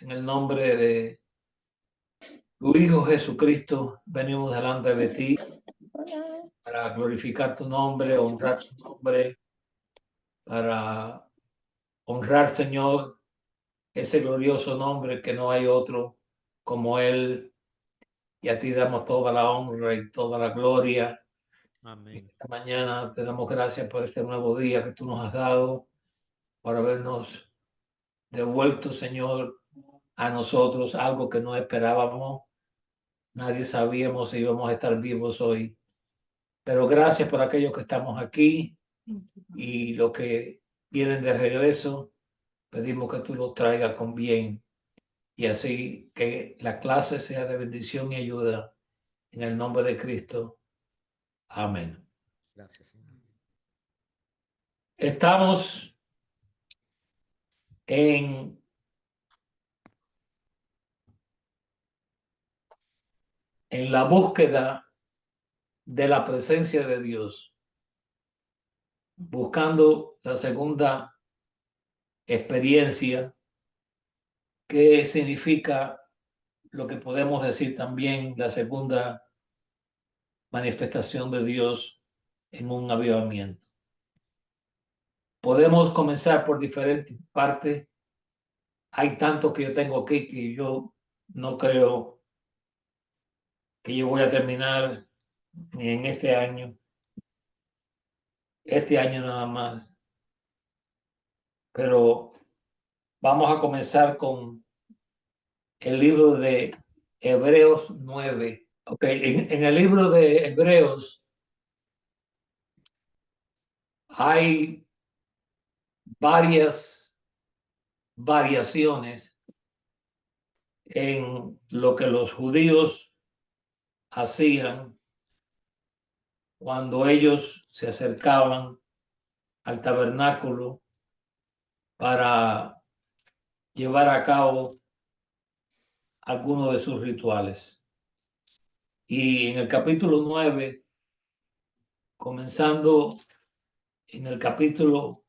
En el nombre de tu Hijo Jesucristo, venimos delante de ti para glorificar tu nombre, honrar tu nombre, para honrar, Señor, ese glorioso nombre que no hay otro como Él. Y a ti damos toda la honra y toda la gloria. Amén. Esta mañana te damos gracias por este nuevo día que tú nos has dado, por habernos devuelto, Señor, a nosotros algo que no esperábamos. Nadie sabíamos si íbamos a estar vivos hoy. Pero gracias por aquellos que estamos aquí y los que vienen de regreso. Pedimos que tú los traigas con bien y así que la clase sea de bendición y ayuda. En el nombre de Cristo. Amén. Gracias, Señor. Estamos en la búsqueda de la presencia de Dios, buscando la segunda experiencia, que significa lo que podemos decir también la segunda manifestación de Dios en un avivamiento. Podemos comenzar por diferentes partes. Hay tanto que yo tengo aquí que yo no creo que yo voy a terminar ni en este año nada más. Pero vamos a comenzar con el libro de Hebreos 9. Ok, en el libro de Hebreos hay varias variaciones en lo que los judíos hacían cuando ellos se acercaban al tabernáculo para llevar a cabo algunos de sus rituales. Y en el capítulo 9, comenzando en el capítulo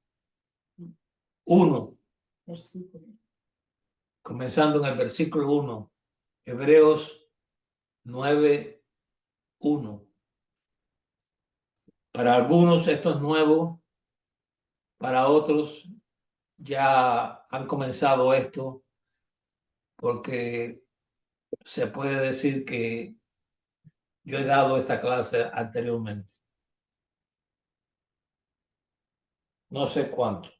1, comenzando en el versículo 1, Hebreos 9:1. Para algunos esto es nuevo, para otros ya han comenzado esto, porque se puede decir que yo he dado esta clase anteriormente. No sé cuánto.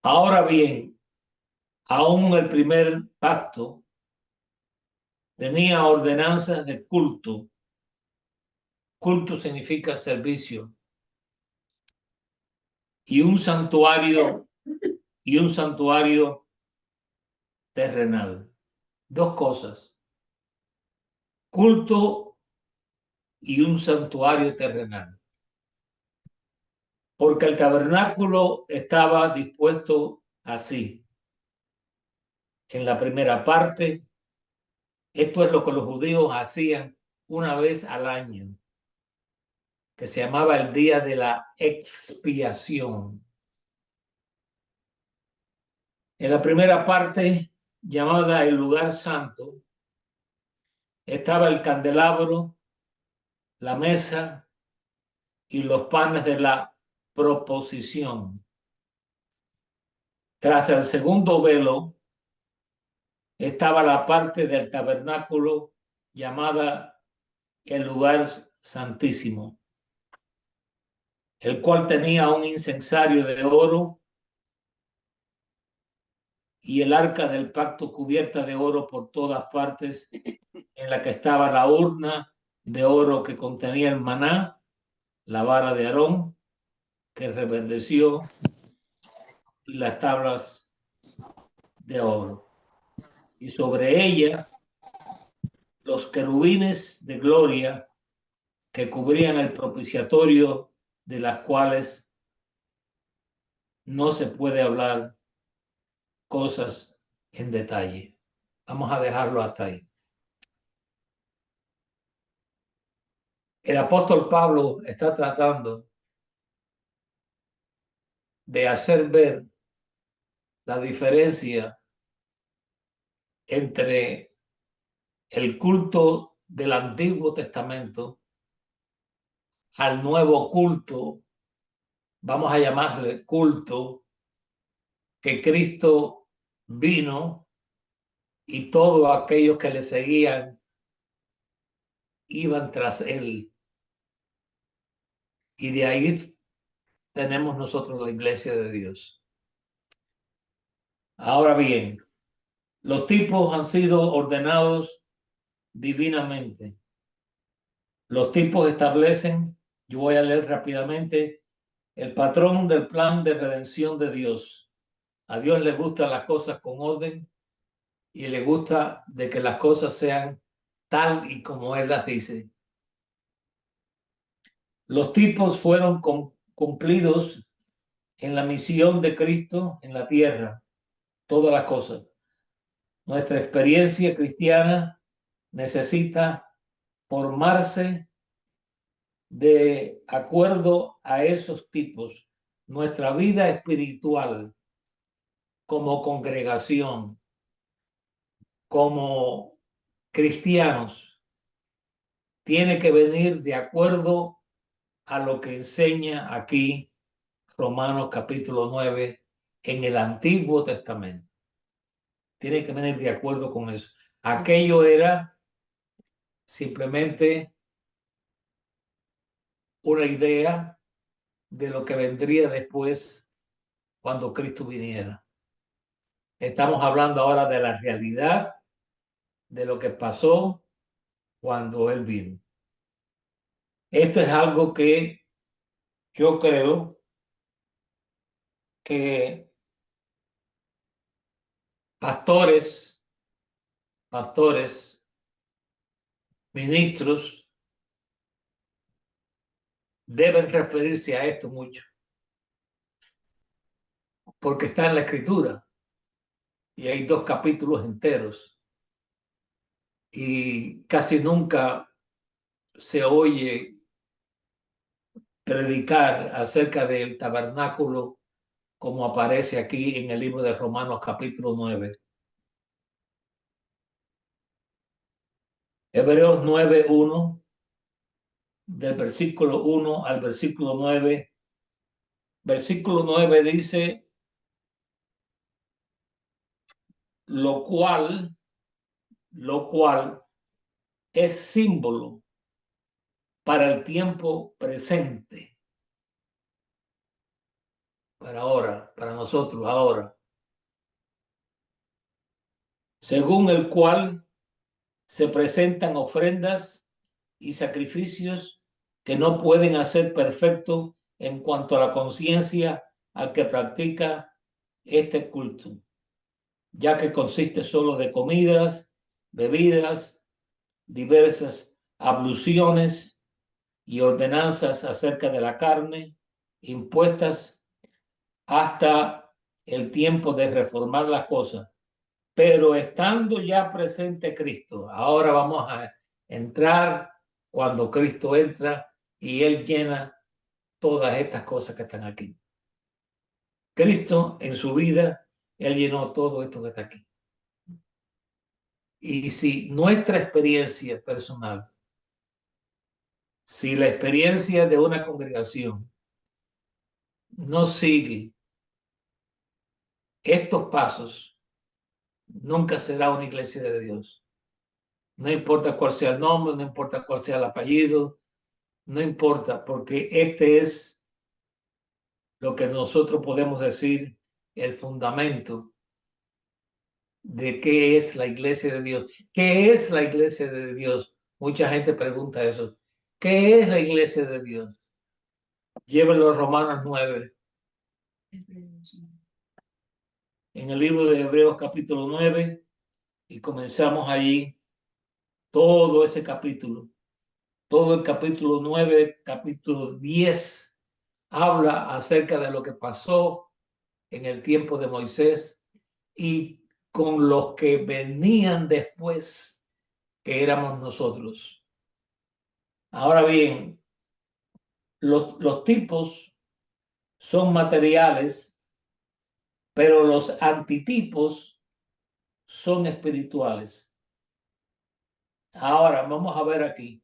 Ahora bien, aún el primer pacto tenía ordenanzas de culto. Culto significa servicio. Y un santuario terrenal. Dos cosas. Culto y un santuario terrenal. Porque el tabernáculo estaba dispuesto así. En la primera parte, esto es lo que los judíos hacían una vez al año, que se llamaba el día de la expiación. En la primera parte, llamada el lugar santo, estaba el candelabro, la mesa y los panes de la proposición. Tras el segundo velo estaba la parte del tabernáculo llamada el lugar santísimo, el cual tenía un incensario de oro y el arca del pacto cubierta de oro por todas partes, en la que estaba la urna de oro que contenía el maná, la vara de Aarón que reverdeció y las tablas de oro. Y sobre ella los querubines de gloria que cubrían el propiciatorio, de las cuales no se puede hablar cosas en detalle. Vamos a dejarlo hasta ahí. El apóstol Pablo está tratando de hacer ver la diferencia entre el culto del Antiguo Testamento al nuevo culto, vamos a llamarle culto, que Cristo vino y todos aquellos que le seguían iban tras él. Y de ahí tenemos nosotros la iglesia de Dios. Ahora bien, los tipos han sido ordenados divinamente. Los tipos establecen, yo voy a leer rápidamente, el patrón del plan de redención de Dios. A Dios le gustan las cosas con orden y le gusta de que las cosas sean tal y como Él las dice. Los tipos fueron cumplidos en la misión de Cristo en la tierra, todas las cosas. Nuestra experiencia cristiana necesita formarse de acuerdo a esos tipos. Nuestra vida espiritual como congregación, como cristianos, tiene que venir de acuerdo a lo que enseña aquí Romanos capítulo 9 en el Antiguo Testamento. Tiene que venir de acuerdo con eso. Aquello era simplemente una idea de lo que vendría después cuando Cristo viniera. Estamos hablando ahora de la realidad de lo que pasó cuando Él vino. Esto es algo que yo creo que pastores, ministros, deben referirse a esto mucho, porque está en la Escritura y hay 2 capítulos enteros y casi nunca se oye predicar acerca del tabernáculo como aparece aquí en el libro de Romanos capítulo 9. Hebreos 9:1, del versículo 1 al versículo 9. Versículo 9 dice, lo cual es símbolo para el tiempo presente, para ahora, para nosotros ahora, según el cual se presentan ofrendas y sacrificios que no pueden hacer perfecto en cuanto a la conciencia al que practica este culto, ya que consiste solo de comidas, bebidas, diversas abluciones y ordenanzas acerca de la carne, impuestas hasta el tiempo de reformar las cosas. Pero estando ya presente Cristo, ahora vamos a entrar cuando Cristo entra y Él llena todas estas cosas que están aquí. Cristo en su vida, Él llenó todo esto que está aquí. Y si nuestra experiencia personal, si la experiencia de una congregación no sigue estos pasos, nunca será una iglesia de Dios. No importa cuál sea el nombre, no importa cuál sea el apellido, no importa, porque este es lo que nosotros podemos decir el fundamento de qué es la iglesia de Dios. ¿Qué es la iglesia de Dios? Mucha gente pregunta eso. ¿Qué es la iglesia de Dios? Llévenlo a Romanos 9. En el libro de Hebreos capítulo 9 y comenzamos allí todo ese capítulo. Todo el capítulo 9, capítulo 10 habla acerca de lo que pasó en el tiempo de Moisés y con los que venían después, que éramos nosotros. Ahora bien, los tipos son materiales, pero los antitipos son espirituales. Ahora vamos a ver aquí,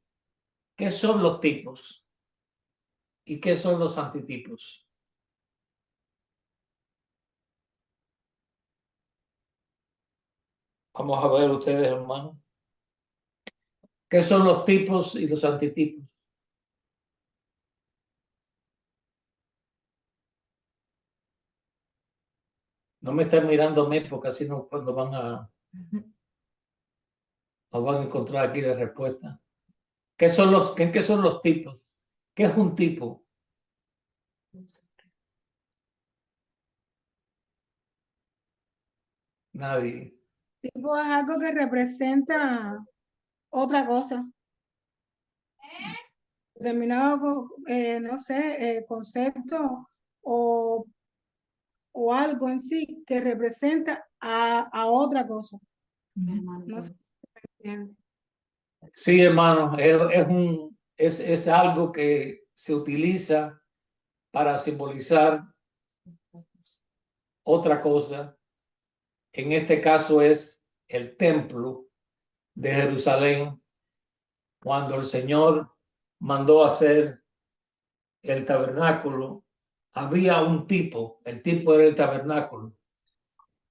¿qué son los tipos y qué son los antitipos? Vamos a ver ustedes, hermanos. ¿Qué son los tipos y los antitipos? No me están mirando a mí porque así no cuando nos van a encontrar aquí la respuesta. ¿Qué son los tipos? ¿Qué es un tipo? Nadie. Tipo es algo que representa otra cosa. Determinado, no sé, concepto o, o algo en sí que representa a otra cosa. No sé si me entiende. Sí, hermano, es algo que se utiliza para simbolizar otra cosa. En este caso es el templo de Jerusalén, cuando el Señor mandó hacer el tabernáculo, había un tipo, el tipo era el tabernáculo.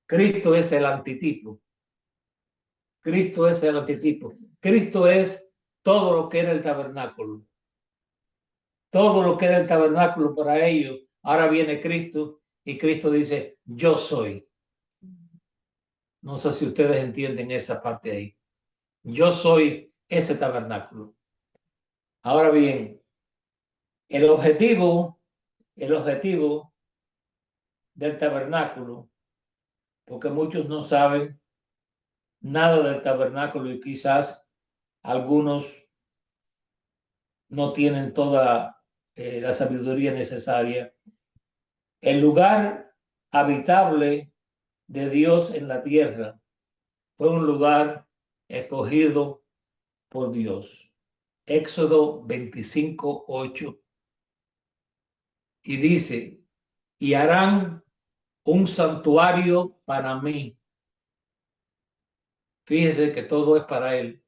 Cristo es el antitipo. Cristo es el antitipo. Cristo es todo lo que era el tabernáculo. Todo lo que era el tabernáculo para ellos. Ahora viene Cristo y Cristo dice, yo soy. No sé si ustedes entienden esa parte ahí. Yo soy ese tabernáculo. Ahora bien, el objetivo del tabernáculo, porque muchos no saben nada del tabernáculo y quizás algunos no tienen toda la sabiduría necesaria. El lugar habitable de Dios en la tierra fue un lugar escogido por Dios. Éxodo 25:8. Y dice, y harán un santuario para mí. Fíjese que todo es para él.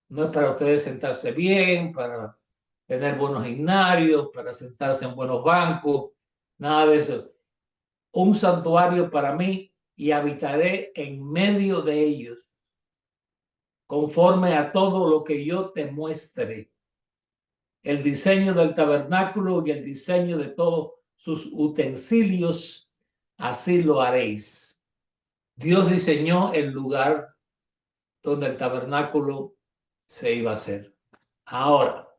No es para ustedes sentarse bien, para tener buenos gimnarios, para sentarse en buenos bancos, nada de eso. Un santuario para mí y habitaré en medio de ellos, conforme a todo lo que yo te muestre. El diseño del tabernáculo y el diseño de todos sus utensilios, así lo haréis. Dios diseñó el lugar donde el tabernáculo se iba a hacer. Ahora,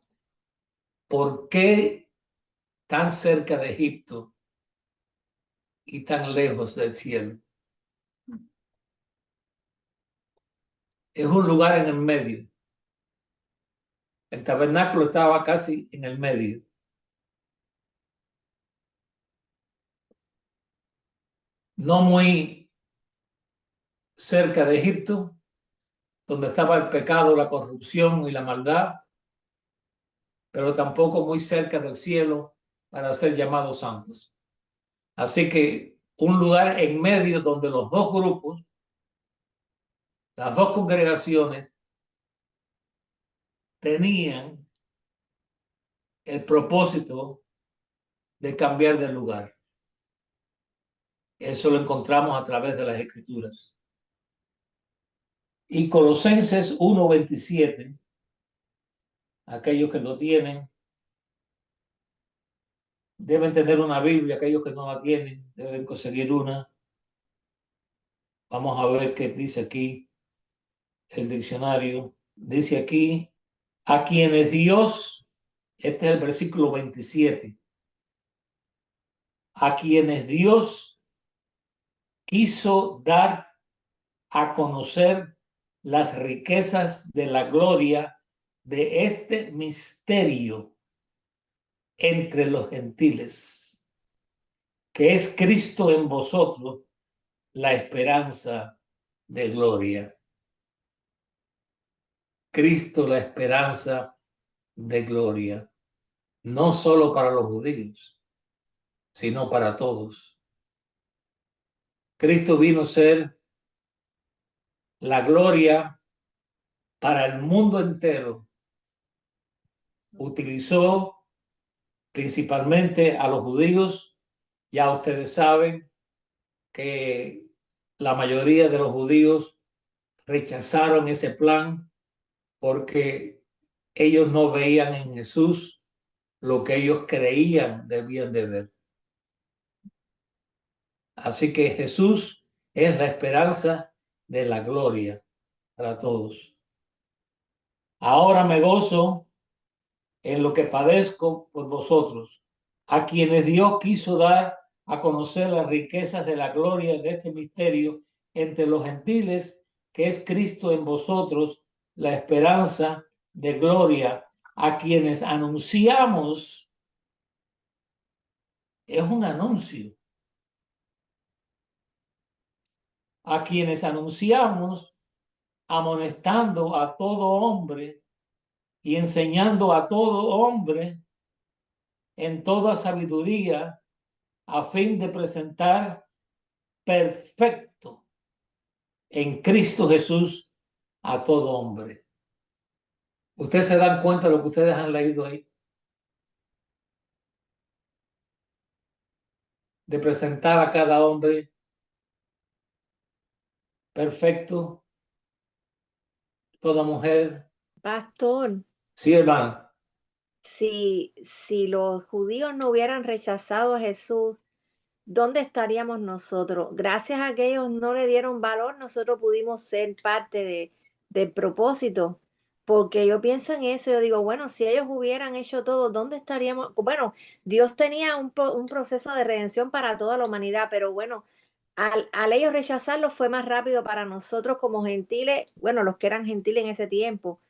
¿por qué tan cerca de Egipto y tan lejos del cielo? Es un lugar en el medio. El tabernáculo estaba casi en el medio. No muy cerca de Egipto, donde estaba el pecado, la corrupción y la maldad, pero tampoco muy cerca del cielo para ser llamados santos. Así que un lugar en medio donde los dos grupos, las dos congregaciones, tenían el propósito de cambiar de lugar. Eso lo encontramos a través de las Escrituras. Y Colosenses 1:27, aquellos que lo tienen, deben tener una Biblia, aquellos que no la tienen, deben conseguir una. Vamos a ver qué dice aquí el diccionario. Dice aquí, a quienes Dios, este es el versículo 27, a quienes Dios quiso dar a conocer las riquezas de la gloria de este misterio entre los gentiles, que es Cristo en vosotros, la esperanza de gloria. Cristo, la esperanza de gloria. no solo para los judíos, sino para todos. Cristo vino a ser la gloria para el mundo entero. Utilizó principalmente a los judíos. Ya ustedes saben que la mayoría de los judíos rechazaron ese plan porque ellos no veían en Jesús lo que ellos creían debían de ver. Así que Jesús es la esperanza de la gloria para todos. Ahora me gozo en lo que padezco por vosotros, a quienes Dios quiso dar a conocer las riquezas de la gloria de este misterio entre los gentiles, que es Cristo en vosotros, la esperanza de gloria, a quienes anunciamos. Es un anuncio. A quienes anunciamos, amonestando a todo hombre y enseñando a todo hombre en toda sabiduría, a fin de presentar perfecto en Cristo Jesús a todo hombre. ¿Ustedes se dan cuenta de lo que ustedes han leído ahí? De presentar a cada hombre perfecto, toda mujer. Pastor, Sí, hermano. si los judíos no hubieran rechazado a Jesús, ¿dónde estaríamos nosotros? Gracias a que ellos no le dieron valor, nosotros pudimos ser parte del propósito. Porque yo pienso en eso, yo digo, bueno, si ellos hubieran hecho todo, ¿dónde estaríamos? Bueno, Dios tenía un proceso de redención para toda la humanidad, pero bueno, al ellos rechazarlo fue más rápido para nosotros como gentiles, bueno, los que eran gentiles en ese tiempo,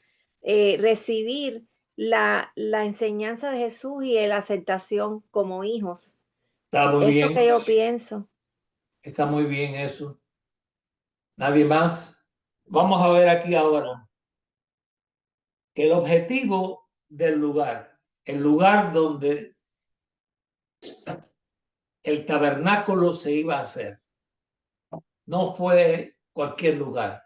recibir la enseñanza de Jesús y la aceptación como hijos. Está muy Es lo bien. que yo pienso. Está muy bien eso. ¿Nadie más? Vamos a ver aquí ahora que el objetivo del lugar, el lugar donde el tabernáculo se iba a hacer, no fue cualquier lugar.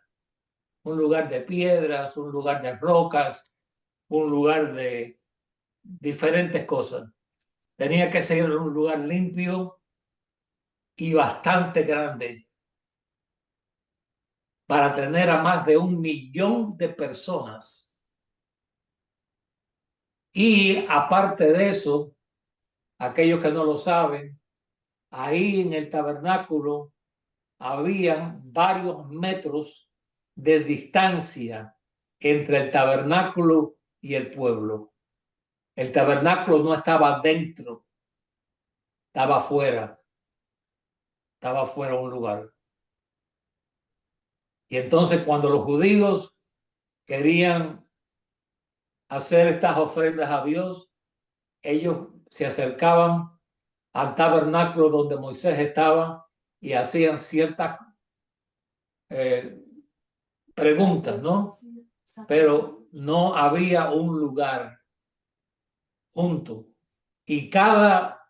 Un lugar de piedras, un lugar de rocas, un lugar de diferentes cosas. Tenía que ser un lugar limpio y bastante grande para tener a más de 1 millón de personas. Y aparte de eso, aquellos que no lo saben, ahí en el tabernáculo habían varios metros de distancia entre el tabernáculo y el pueblo. El tabernáculo no estaba dentro, estaba afuera, un lugar. Y entonces cuando los judíos querían hacer estas ofrendas a Dios, ellos se acercaban al tabernáculo donde Moisés estaba y hacían ciertas preguntas, ¿no? Pero no había un lugar junto. Y cada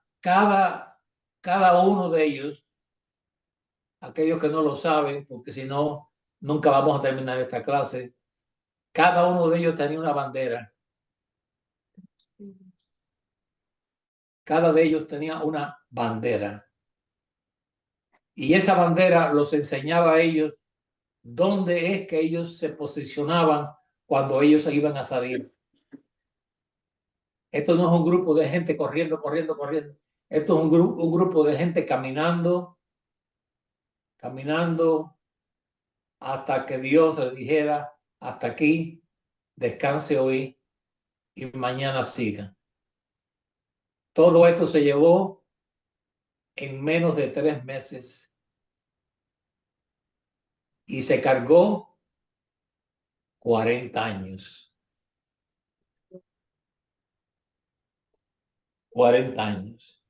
uno de ellos, aquellos que no lo saben, porque si no, nunca vamos a terminar esta clase, cada uno de ellos tenía una bandera. Cada de ellos tenía una bandera. Y esa bandera los enseñaba a ellos dónde es que ellos se posicionaban cuando ellos iban a salir. Esto no es un grupo de gente corriendo. Esto es un grupo de gente caminando hasta que Dios les dijera, hasta aquí, descanse hoy y mañana siga. Todo esto se llevó en menos de 3 meses y se cargó 40 años. 40 años.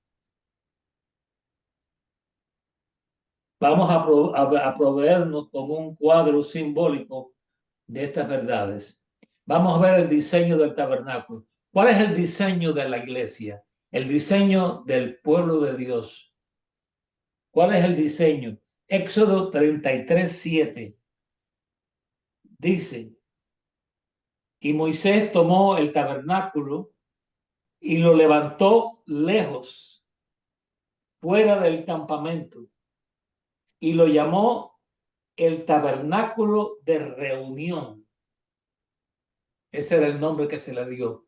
Vamos a proveernos con un cuadro simbólico de estas verdades. Vamos a ver el diseño del tabernáculo. ¿Cuál es el diseño de la iglesia? El diseño del pueblo de Dios. ¿Cuál es el diseño? Éxodo 33:7 dice, y Moisés tomó el tabernáculo y lo levantó lejos, fuera del campamento, y lo llamó el tabernáculo de reunión. Ese era el nombre que se le dio.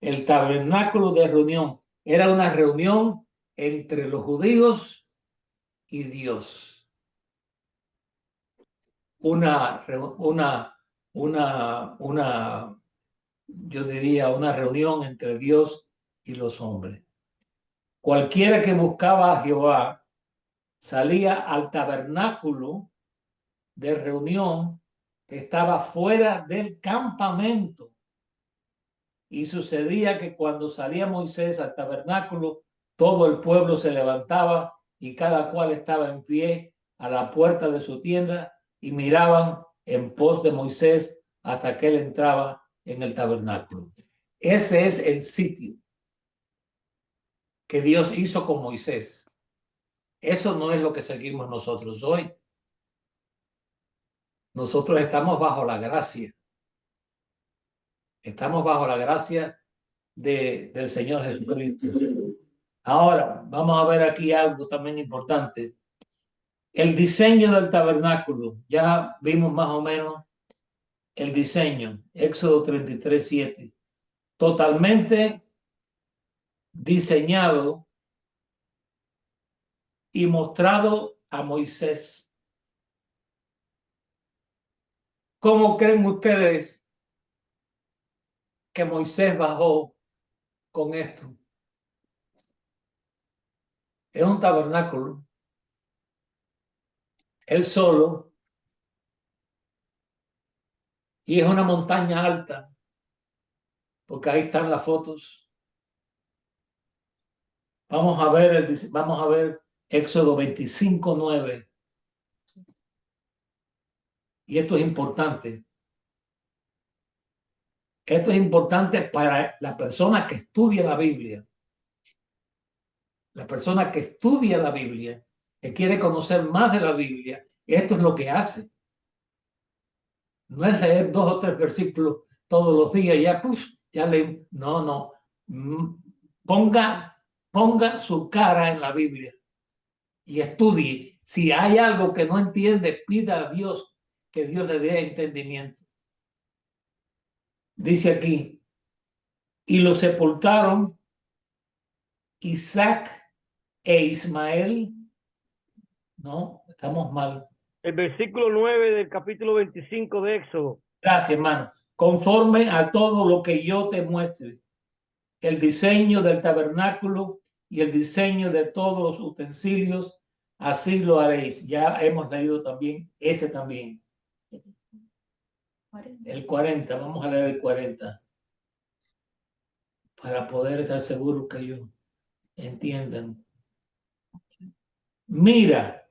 El tabernáculo de reunión. Era una reunión entre los judíos y Dios. Yo diría, una reunión entre Dios y los hombres. Cualquiera que buscaba a Jehová salía al tabernáculo de reunión que estaba fuera del campamento. Y sucedía que cuando salía Moisés al tabernáculo, todo el pueblo se levantaba y cada cual estaba en pie a la puerta de su tienda y miraban en pos de Moisés hasta que él entraba en el tabernáculo. Ese es el sitio que Dios hizo con Moisés. Eso no es lo que seguimos nosotros hoy. Nosotros estamos bajo la gracia. Estamos bajo la gracia del Señor Jesucristo. Ahora, vamos a ver aquí algo también importante. El diseño del tabernáculo. Ya vimos más o menos el diseño. Éxodo 33:7. Totalmente diseñado y mostrado a Moisés. ¿Cómo creen ustedes que Moisés bajó con esto? Es un tabernáculo. Él solo. Y es una montaña alta. Porque ahí están las fotos. Vamos a ver Éxodo 25:9. Y esto es importante. Esto es importante para la persona que estudia la Biblia. La persona que estudia la Biblia, que quiere conocer más de la Biblia, esto es lo que hace. No es leer 2 o 3 versículos todos los días y ya le... No. Ponga su cara en la Biblia y estudie. Si hay algo que no entiende, pida a Dios que Dios le dé entendimiento. Dice aquí, y lo sepultaron Isaac e Ismael. No, estamos mal. El versículo 9 del capítulo 25 de Éxodo. Gracias, hermano. Conforme a todo lo que yo te muestre, el diseño del tabernáculo y el diseño de todos los utensilios, así lo haréis. Ya hemos leído también ese también. El 40, vamos a leer el 40 para poder estar seguros que ellos entiendan. Mira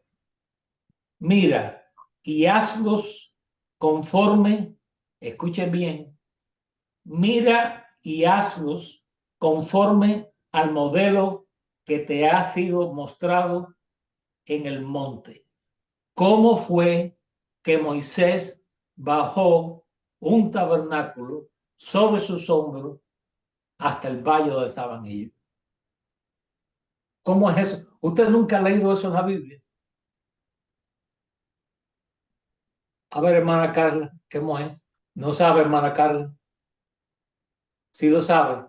y hazlos conforme, escuchen bien, mira y hazlos conforme al modelo que te ha sido mostrado en el monte. ¿Cómo fue que Moisés bajó un tabernáculo sobre sus hombros hasta el valle donde estaban ellos? ¿Cómo es eso? ¿Usted nunca ha leído eso en la Biblia? A ver, hermana Carla, ¿cómo es? ¿No sabe, hermana Carla? Sí lo sabe.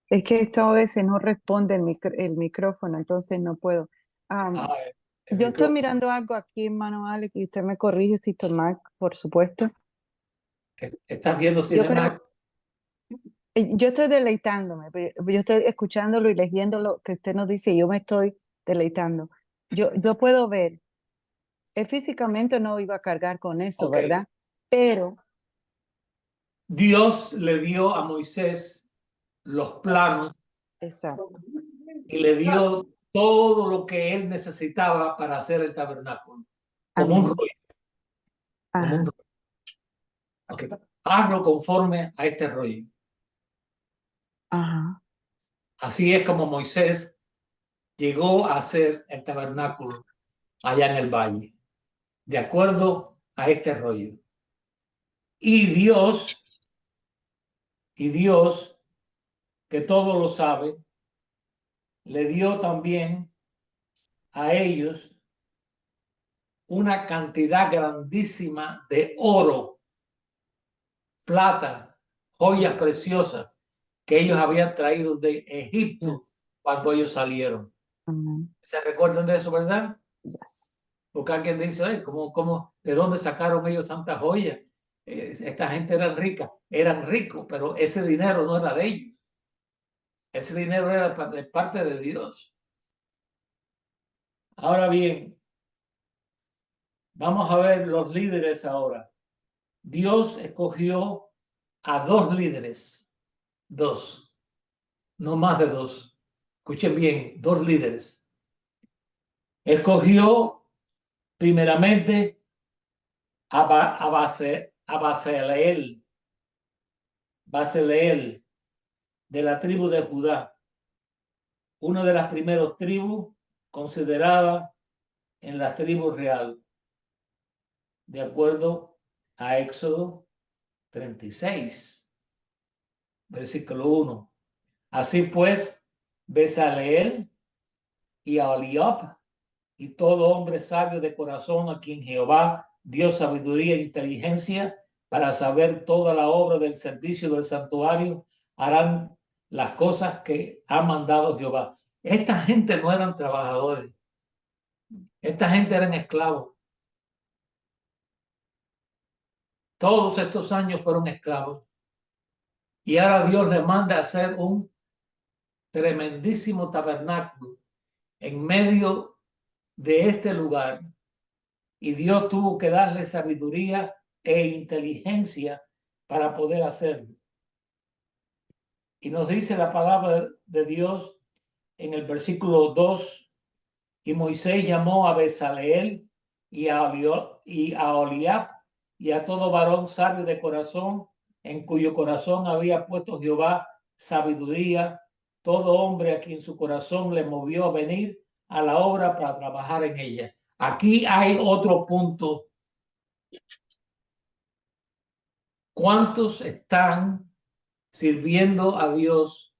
Es que esto a veces no responde el micrófono, entonces no puedo. Yo estoy mirando algo aquí, hermano Alex, y usted me corrige si estoy mal, por supuesto. ¿Estás viendo Cinemax? Yo estoy deleitándome, yo estoy escuchándolo y leyendo lo que usted nos dice y yo me estoy deleitando. Yo puedo ver, físicamente no iba a cargar con eso, Okay. ¿verdad? Pero Dios le dio a Moisés los planos. Exacto. Y le dio todo lo que él necesitaba para hacer el tabernáculo. Como un rollo. Como un rollo. Okay. hazlo conforme a este rollo. Ajá. Así es como Moisés llegó a hacer el tabernáculo allá en el valle, de acuerdo a este rollo. Y Dios, que todo lo sabe, le dio también a ellos una cantidad grandísima de oro, plata, joyas preciosas que ellos habían traído de Egipto Yes. cuando ellos salieron. Amen. ¿Se recuerdan de eso, verdad? Yes. Porque alguien dice, ay, ¿de dónde sacaron ellos tantas joyas? Esta gente eran ricos, pero ese dinero no era de ellos. Ese dinero era de parte de Dios. Ahora bien, vamos a ver los líderes ahora. Dios escogió a 2 líderes, 2, no más de 2. Escuchen bien, 2 líderes. Escogió primeramente a Basaleel de la tribu de Judá, una de las primeras tribus considerada en la tribu real, de acuerdo a Éxodo 36, versículo 1. Así pues, Bezaleel y Aholiab y todo hombre sabio de corazón a quien Jehová dio sabiduría e inteligencia para saber toda la obra del servicio del santuario, harán las cosas que ha mandado Jehová. Esta gente no eran trabajadores, esta gente eran esclavos. Todos estos años fueron esclavos. Y ahora Dios les manda a hacer un tremendísimo tabernáculo en medio de este lugar. Y Dios tuvo que darle sabiduría e inteligencia para poder hacerlo. Y nos dice la palabra de Dios en el versículo 2, y Moisés llamó a Bezaleel y a Aholiab y a todo varón sabio de corazón, en cuyo corazón había puesto Jehová sabiduría, todo hombre a quien su corazón le movió a venir a la obra para trabajar en ella. Aquí hay otro punto. ¿Cuántos están sirviendo a Dios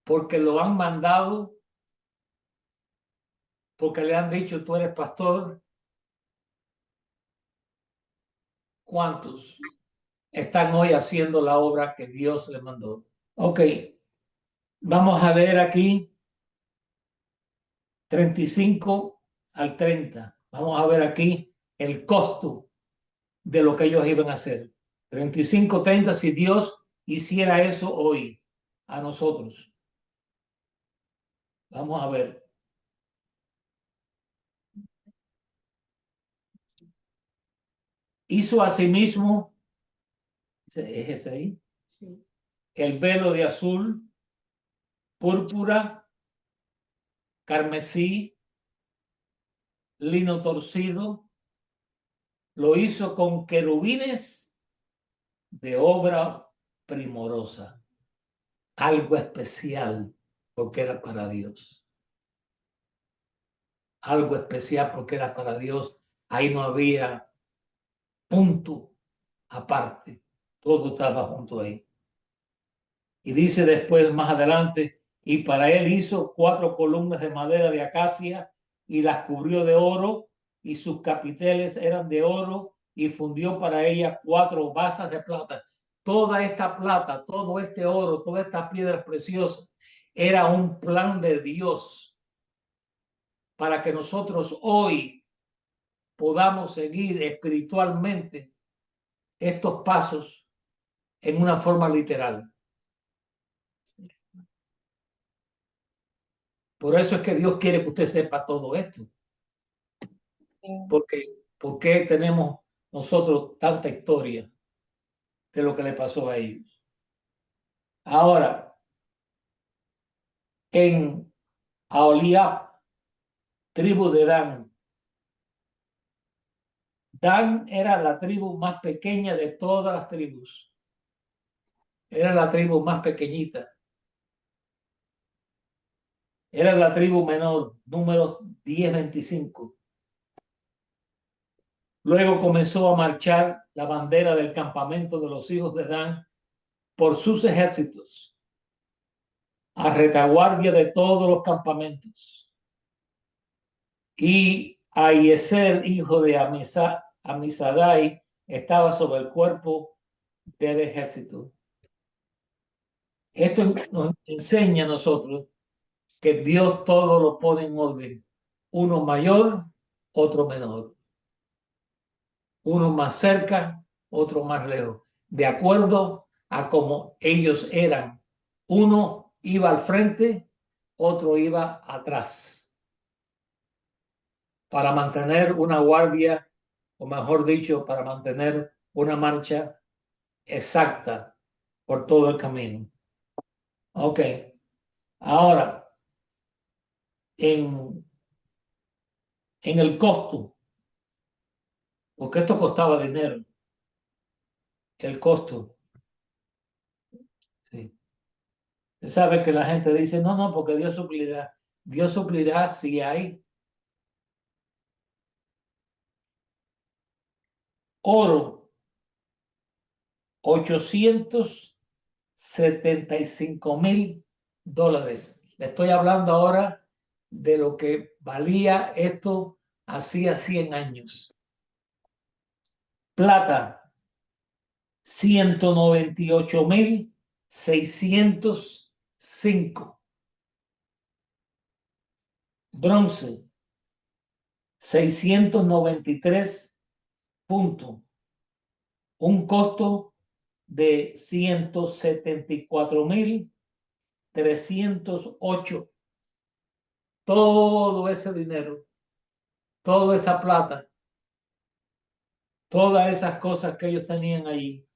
porque lo han mandado, porque le han dicho tú eres pastor? ¿Cuántos están hoy haciendo la obra que Dios le mandó? Ok, vamos a leer aquí 35 al 30. Vamos a ver aquí el costo de lo que ellos iban a hacer. 35, 30, si Dios hiciera eso hoy a nosotros. Vamos a ver. Hizo asimismo, ¿es ese ahí? Sí. El velo de azul, púrpura, carmesí, lino torcido. Lo hizo con querubines de obra primorosa. Algo especial porque era para Dios. Algo especial porque era para Dios. Ahí no había punto aparte. Todo estaba junto ahí. Y dice después, más adelante, y para él hizo 4 columnas de madera de acacia y las cubrió de oro, y sus capiteles eran de oro, y fundió para ellas 4 basas de plata. Toda esta plata, todo este oro, todas estas piedras preciosas, era un plan de Dios para que nosotros hoy podamos seguir espiritualmente estos pasos en una forma literal. Por eso es que Dios quiere que usted sepa todo esto. Porque tenemos nosotros tanta historia de lo que le pasó a ellos. Ahora, en Aholiab, tribu de Dan, Dan era la tribu más pequeña de todas las tribus. Era la tribu más pequeñita. Era la tribu menor, número 1025. Luego comenzó a marchar la bandera del campamento de los hijos de Dan por sus ejércitos, a retaguardia de todos los campamentos. Y Ahiezer, hijo de Amisadai, estaba sobre el cuerpo del ejército. Esto nos enseña a nosotros que Dios todo lo pone en orden. Uno mayor, otro menor. Uno más cerca, otro más lejos. De acuerdo a cómo ellos eran. Uno iba al frente, otro iba atrás. Para mantener una guardia, o mejor dicho, para mantener una marcha exacta por todo el camino. Ok. Ahora, en el costo, porque esto costaba dinero, el costo. Sí. Usted sabe que la gente dice, no, porque Dios suplirá. Dios suplirá si hay oro, $875,000. Le estoy hablando ahora de lo que valía esto hacía 100 años. Plata, 198,605. Bronce, 693 puntos. Un costo de 174,308. Todo ese dinero, toda esa plata, todas esas cosas que ellos tenían allí,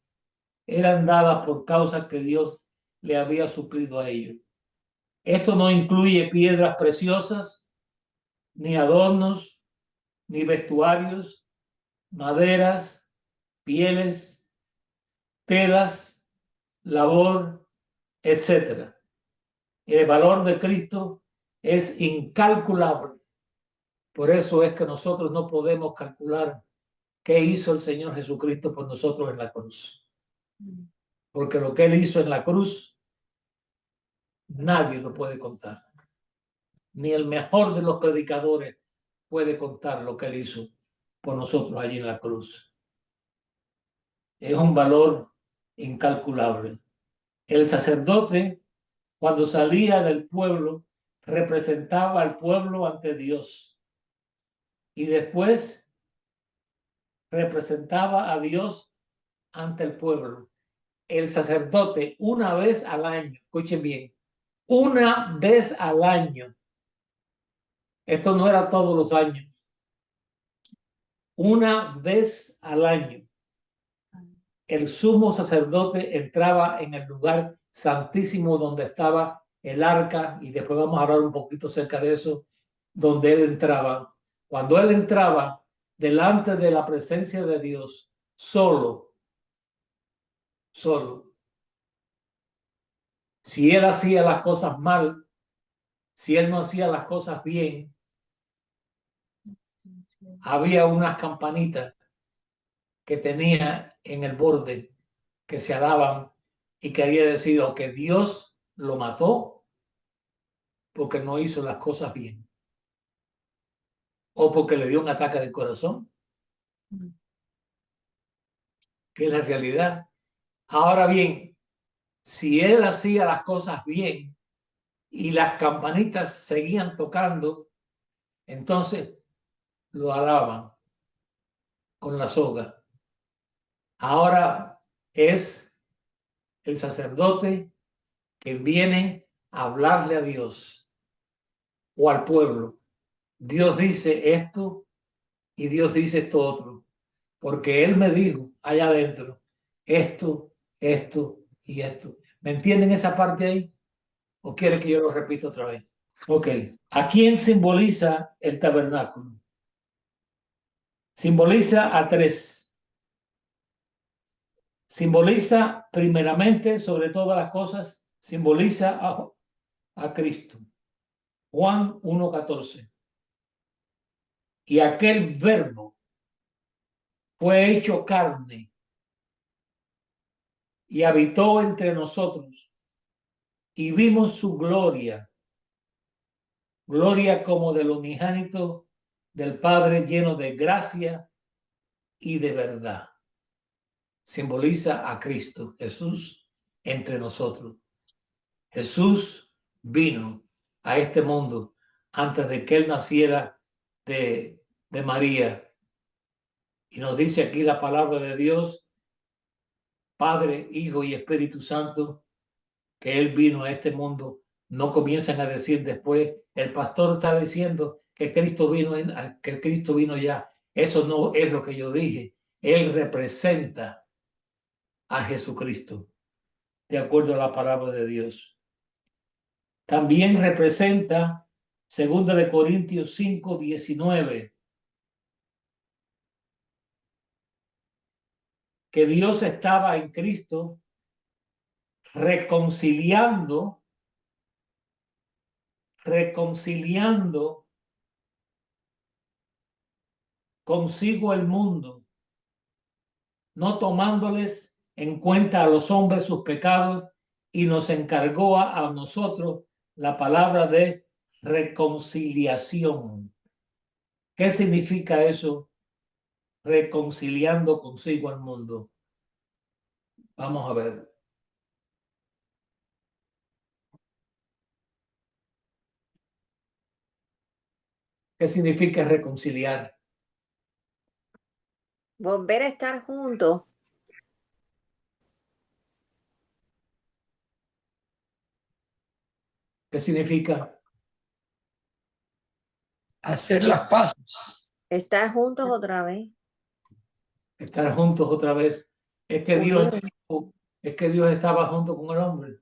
eran dadas por causa que Dios le había suplido a ellos. Esto no incluye piedras preciosas, ni adornos, ni vestuarios, maderas, pieles, telas, labor, etc. El valor de Cristo es incalculable. Por eso es que nosotros no podemos calcular qué hizo el Señor Jesucristo por nosotros en la cruz. Porque lo que Él hizo en la cruz, nadie lo puede contar. Ni el mejor de los predicadores puede contar lo que Él hizo por nosotros allí en la cruz. Es un valor incalculable. El sacerdote, cuando salía del pueblo, representaba al pueblo ante Dios. Y después representaba a Dios ante el pueblo. El sacerdote, una vez al año, escuchen bien, una vez al año, esto no era todos los años, una vez al año, el sumo sacerdote entraba en el lugar santísimo donde estaba el arca, y después vamos a hablar un poquito acerca de eso, donde él entraba. Cuando él entraba delante de la presencia de Dios, solo, si él hacía las cosas mal, si él no hacía las cosas bien, había unas campanitas que tenía en el borde que se alaban y quería decir o que Dios lo mató porque no hizo las cosas bien, o porque le dio un ataque de corazón, que es la realidad. Ahora bien, si él hacía las cosas bien y las campanitas seguían tocando, entonces lo alaban con la soga. Ahora es el sacerdote que viene a hablarle a Dios o al pueblo. Dios dice esto y Dios dice esto otro, porque Él me dijo allá adentro esto, esto y esto. ¿Me entienden esa parte ahí? ¿O quiere que yo lo repita otra vez? Ok. ¿A quién simboliza el tabernáculo? Simboliza a tres. Simboliza primeramente, sobre todas las cosas, simboliza a Cristo. Juan 1:14. Y aquel verbo fue hecho carne y habitó entre nosotros y vimos su gloria, gloria como del unigénito del Padre, lleno de gracia y de verdad. Simboliza a Cristo, Jesús entre nosotros. Jesús vino a este mundo antes de que él naciera de María. Y nos dice aquí la palabra de Dios, Padre, Hijo y Espíritu Santo, que él vino a este mundo. No comienzan a decir después, el pastor está diciendo que Cristo vino ya. Eso no es lo que yo dije. Él representa a Jesucristo, de acuerdo a la palabra de Dios. También representa 2 Corintios 5:19, que Dios estaba en Cristo reconciliando consigo el mundo, no tomándoles en cuenta a los hombres sus pecados, y nos encargó a nosotros la palabra de reconciliación. ¿Qué significa eso? Reconciliando consigo al mundo. Vamos a ver. ¿Qué significa reconciliar? Volver a estar juntos. ¿Qué significa? Hacer las paces. Estar juntos otra vez. Estar juntos otra vez. Es que Unidos. Dios estaba junto con el hombre.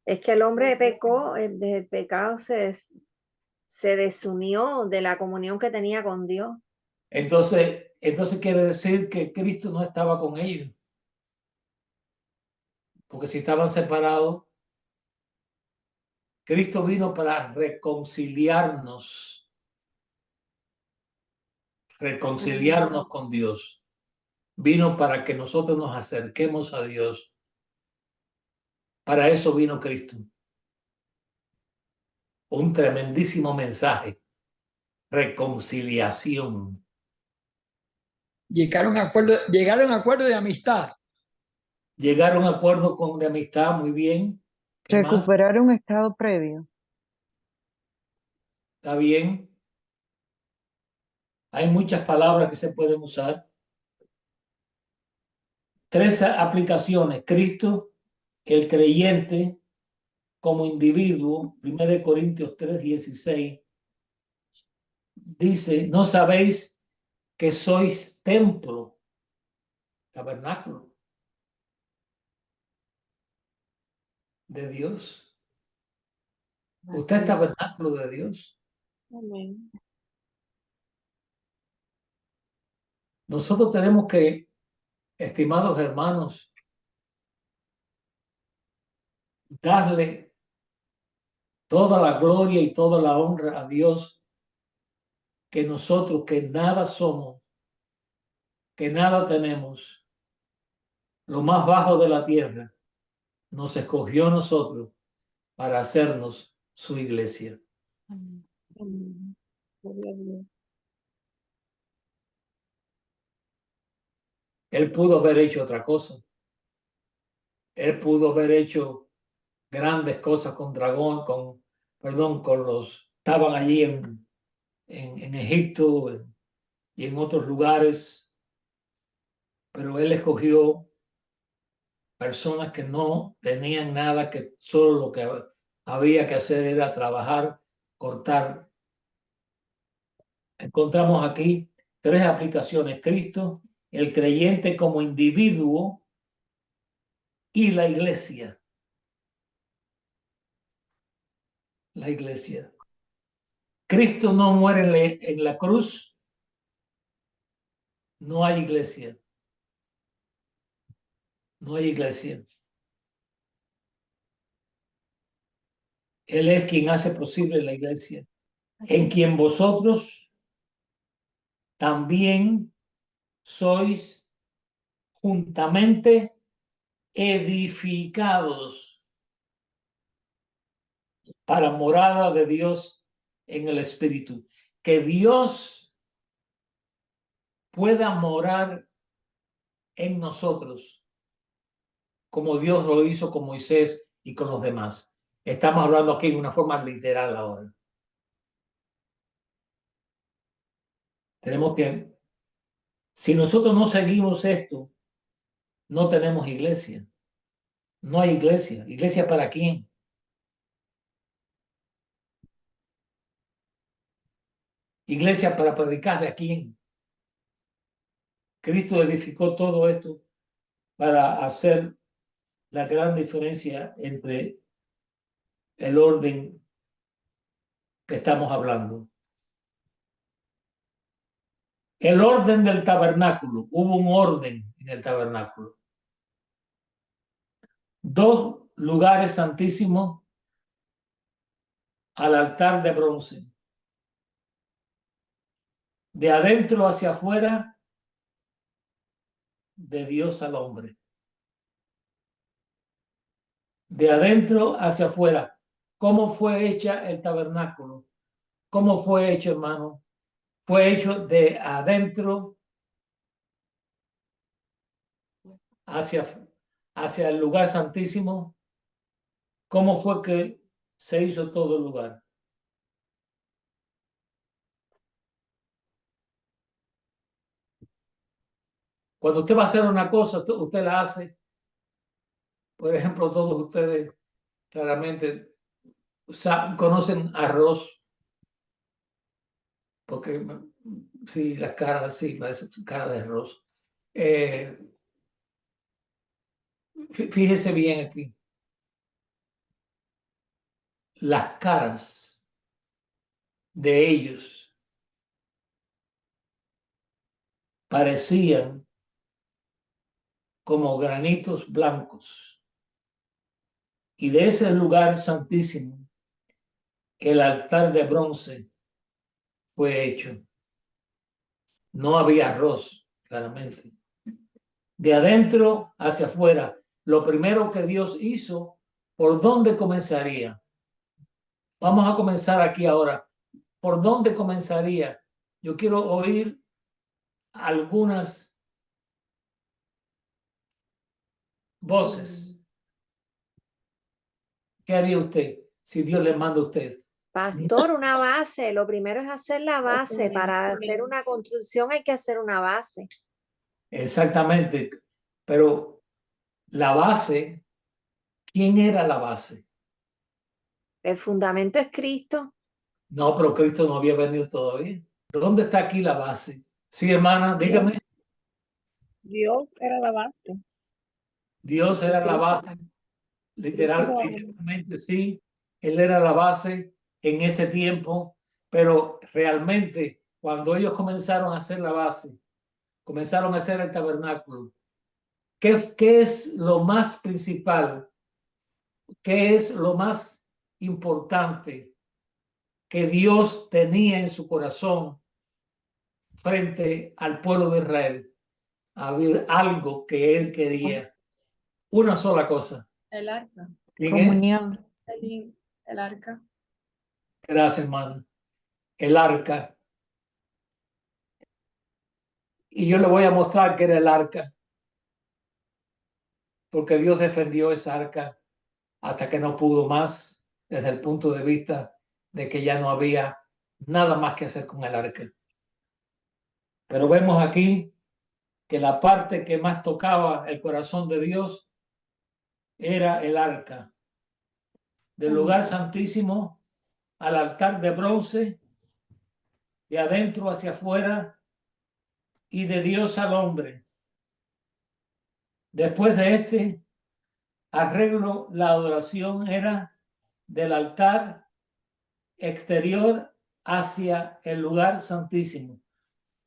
Es que el hombre pecó, desde el pecado se desunió de la comunión que tenía con Dios. Entonces quiere decir que Cristo no estaba con ellos. Porque si estaban separados, Cristo vino para reconciliarnos con Dios. Vino para que nosotros nos acerquemos a Dios. Para eso vino Cristo. Un tremendísimo mensaje. Reconciliación. Llegaron a acuerdo de amistad. Llegaron a acuerdo de amistad, muy bien. ¿Qué más? Recuperar un estado previo. Está bien. Hay muchas palabras que se pueden usar. 3 aplicaciones. Cristo, el creyente como individuo. 1 Corintios 3:16. Dice, ¿no sabéis que sois templo, tabernáculo de Dios? Usted es tabernáculo de Dios. Amén. Nosotros tenemos que, estimados hermanos, darle toda la gloria y toda la honra a Dios, que nosotros, que nada somos, que nada tenemos, lo más bajo de la tierra, nos escogió a nosotros para hacernos su iglesia. Amén. Amén. Gloria a Dios. Él pudo haber hecho otra cosa. Él pudo haber hecho grandes cosas con Dragón, con los, estaban allí en Egipto y en otros lugares, pero él escogió personas que no tenían nada, que solo lo que había que hacer era trabajar, cortar. Encontramos aquí 3 aplicaciones: Cristo, el creyente como individuo y la iglesia. La iglesia. Cristo no muere en la cruz, no hay iglesia. No hay iglesia. Él es quien hace posible la iglesia, en quien vosotros también sois juntamente edificados para morada de Dios en el Espíritu. Que Dios pueda morar en nosotros, como Dios lo hizo con Moisés y con los demás. Estamos hablando aquí de una forma literal ahora. Tenemos que, si nosotros no seguimos esto, no tenemos iglesia. No hay iglesia. ¿Iglesia para quién? Iglesia para predicarle a quién. Cristo edificó todo esto para hacer la gran diferencia entre el orden que estamos hablando. El orden del tabernáculo. Hubo un orden en el tabernáculo. 2 lugares santísimos al altar de bronce. De adentro hacia afuera, de Dios al hombre. De adentro hacia afuera. ¿Cómo fue hecha el tabernáculo? ¿Cómo fue hecho, hermano? Fue hecho de adentro hacia el lugar santísimo. ¿Cómo fue que se hizo todo el lugar? Cuando usted va a hacer una cosa, usted la hace. Por ejemplo, todos ustedes claramente conocen arroz, porque sí, las caras, sí, parece cara de arroz. Fíjese bien aquí. Las caras de ellos parecían como granitos blancos. Y de ese lugar santísimo, el altar de bronce fue hecho. No había arroz, claramente. De adentro hacia afuera, lo primero que Dios hizo, ¿por dónde comenzaría? Vamos a comenzar aquí ahora. ¿Por dónde comenzaría? Yo quiero oír algunas voces. ¿Qué haría usted si Dios le manda a usted? Pastor, una base. Lo primero es hacer la base. Para hacer una construcción hay que hacer una base. Exactamente. Pero la base, ¿quién era la base? El fundamento es Cristo. No, pero Cristo no había venido todavía. ¿Dónde está aquí la base? Sí, hermana, dígame. Dios era la base. Dios era la base. Literalmente sí, Él era la base en ese tiempo, pero realmente cuando ellos comenzaron a hacer la base, comenzaron a hacer el tabernáculo, ¿qué es lo más principal? ¿Qué es lo más importante que Dios tenía en su corazón frente al pueblo de Israel? Había algo que Él quería, una sola cosa. El arca. ¿Quién es? Comunión. El arca. Gracias, hermano. El arca. Y yo le voy a mostrar que era el arca, porque Dios defendió esa arca hasta que no pudo más, desde el punto de vista de que ya no había nada más que hacer con el arca. Pero vemos aquí que la parte que más tocaba el corazón de Dios era el arca. Del lugar santísimo al altar de bronce, de adentro hacia afuera y de Dios al hombre. Después de este arreglo, la adoración era del altar exterior hacia el lugar santísimo.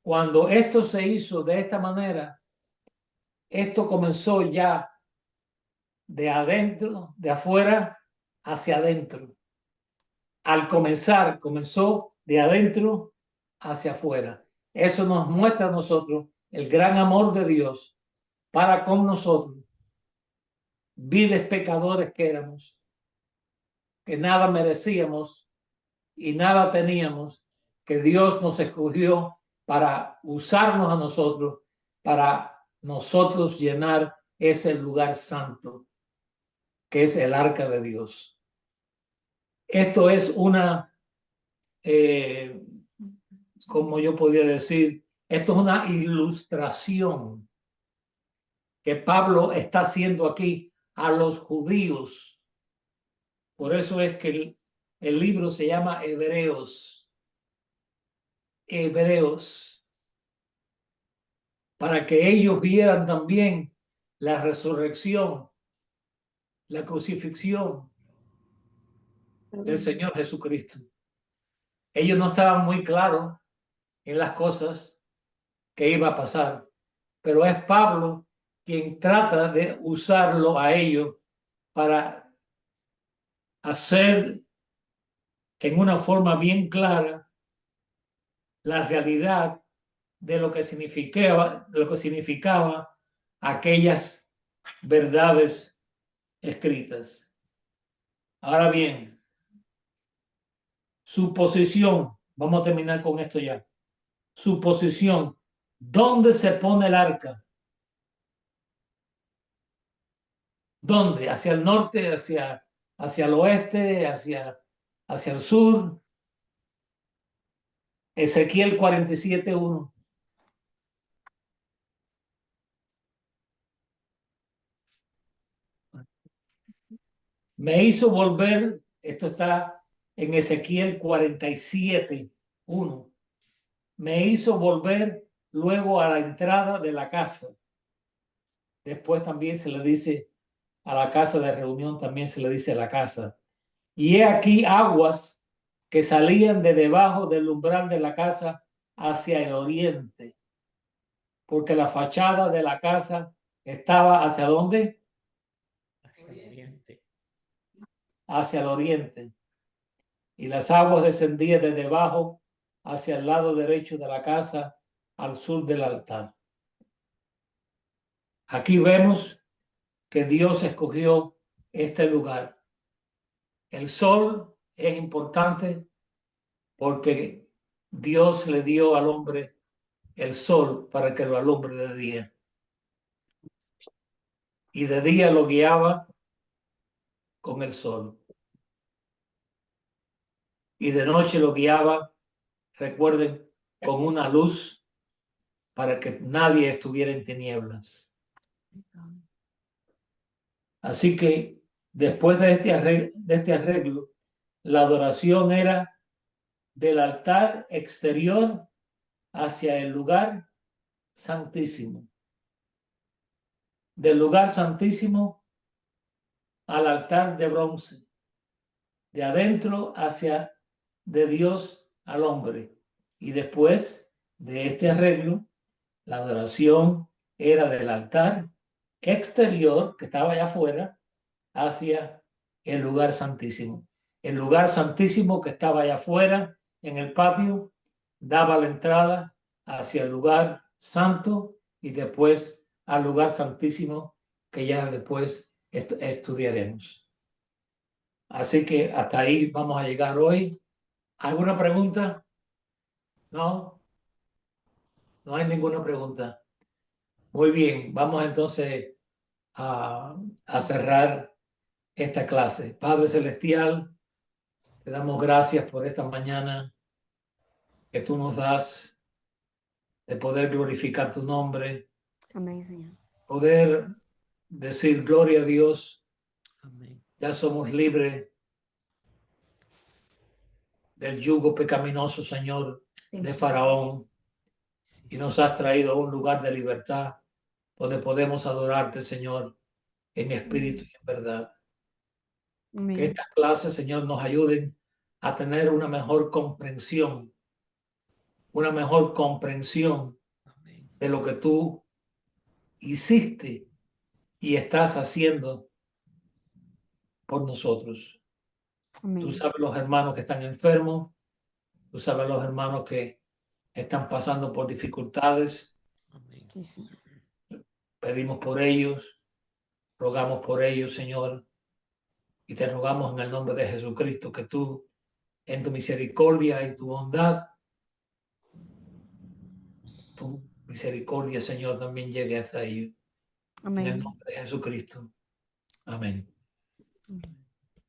Cuando esto se hizo de esta manera, esto comenzó ya de adentro, de afuera hacia adentro. Al comenzar, comenzó de adentro hacia afuera. Eso nos muestra a nosotros el gran amor de Dios para con nosotros, viles pecadores que éramos, que nada merecíamos y nada teníamos, que Dios nos escogió para usarnos a nosotros, para nosotros llenar ese lugar santo, que es el arca de Dios. Esto es una, como yo podía decir, esto es una ilustración que Pablo está haciendo aquí a los judíos. Por eso es que el libro se llama Hebreos. Hebreos. Para que ellos vieran también la resurrección, la crucifixión del Señor Jesucristo. Ellos no estaban muy claros en las cosas que iba a pasar, pero es Pablo quien trata de usarlo a ellos para hacer en una forma bien clara la realidad de lo que significaba aquellas verdades escritas. Ahora bien, su posición, vamos a terminar con esto ya. Su posición, ¿dónde se pone el arca? ¿Dónde? ¿Hacia el norte, hacia el oeste, hacia el sur? Ezequiel 47:1. Me hizo volver, esto está en Ezequiel 47:1. Me hizo volver luego a la entrada de la casa. Después también se le dice a la casa de reunión, también se le dice la casa. Y he aquí aguas que salían de debajo del umbral de la casa hacia el oriente, porque la fachada de la casa estaba ¿hacia dónde? Hacia el oriente. Hacia el oriente. Y las aguas descendían de debajo hacia el lado derecho de la casa, al sur del altar. Aquí vemos que Dios escogió este lugar. El sol es importante porque Dios le dio al hombre el sol para que lo alumbre de día. Y de día lo guiaba con el sol. Y de noche lo guiaba, recuerden, con una luz para que nadie estuviera en tinieblas. Así que después de este arreglo, la adoración era del altar exterior hacia el lugar santísimo. Del lugar santísimo al altar de bronce. De adentro hacia de Dios al hombre. Y después de este arreglo, la adoración era del altar exterior, que estaba allá afuera, hacia el lugar santísimo. El lugar santísimo que estaba allá afuera, en el patio, daba la entrada hacia el lugar santo y después al lugar santísimo que ya después estudiaremos. Así que hasta ahí vamos a llegar hoy. ¿Alguna pregunta? ¿No? No hay ninguna pregunta. Muy bien, vamos entonces a cerrar esta clase. Padre Celestial, te damos gracias por esta mañana que tú nos das de poder glorificar tu nombre. Amén, Señor. Poder decir gloria a Dios. Amén. Ya somos libres del yugo pecaminoso, Señor, de Faraón, y nos has traído a un lugar de libertad donde podemos adorarte, Señor, en espíritu y en verdad. Amén. Que estas clases, Señor, nos ayuden a tener una mejor comprensión Amén. de lo que tú hiciste y estás haciendo por nosotros. Amén. Tú sabes los hermanos que están enfermos, tú sabes los hermanos que están pasando por dificultades. Amén. Sí, Señor. Pedimos por ellos, rogamos por ellos, Señor, y te rogamos en el nombre de Jesucristo que tú, en tu misericordia y tu bondad, tu misericordia, Señor, también llegue hasta ellos. En el Amén. nombre de Jesucristo. Amén. Amén.